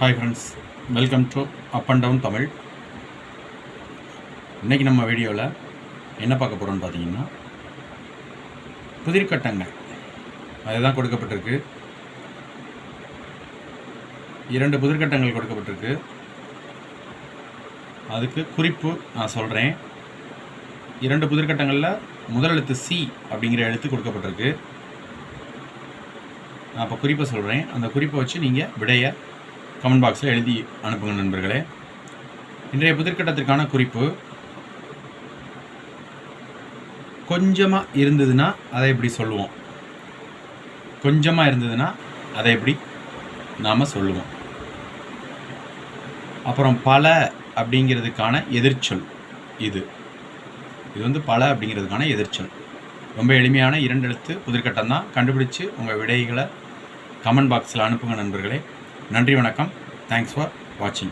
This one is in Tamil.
Hi friends, welcome to up and down Tamil. இன்றைக்கி நம்ம வீடியோவில் என்ன பார்க்க போகிறோம்னு பார்த்தீங்கன்னா, புதிர்கட்டங்கள் அதுதான் கொடுக்கப்பட்டிருக்கு. 2 புதிர்கட்டங்கள் கொடுக்கப்பட்டிருக்கு. அதுக்கு குறிப்பு நான் சொல்கிறேன். 2 புதிர்கட்டங்களில் முதல் எழுத்து சி அப்படிங்கிற எழுத்து கொடுக்கப்பட்டிருக்கு. நான் இப்போ குறிப்பை சொல்கிறேன். அந்த குறிப்பை வச்சு நீங்கள் விடையை கமெண்ட் பாக்ஸில் எழுதி அனுப்புங்க நண்பர்களே. இன்றைய புதிர்கட்டத்திற்கான குறிப்பு, கொஞ்சமாக இருந்ததுன்னா அதை எப்படி சொல்லுவோம், கொஞ்சமாக இருந்ததுன்னா அதை எப்படி நாம் சொல்லுவோம். அப்புறம் பல அப்படிங்கிறதுக்கான எதிர்ச்சொல் இது வந்து பல அப்படிங்கிறதுக்கான எதிர்ச்சொல். ரொம்ப எளிமையான 2 எழுத்து புதிர்கட்டம் தான். கண்டுபிடிச்சு உங்கள் விடைகளை கமெண்ட் பாக்ஸில் அனுப்புங்க நண்பர்களே. நன்றி, வணக்கம். தேங்க்ஸ் ஃபார் வாட்சிங்.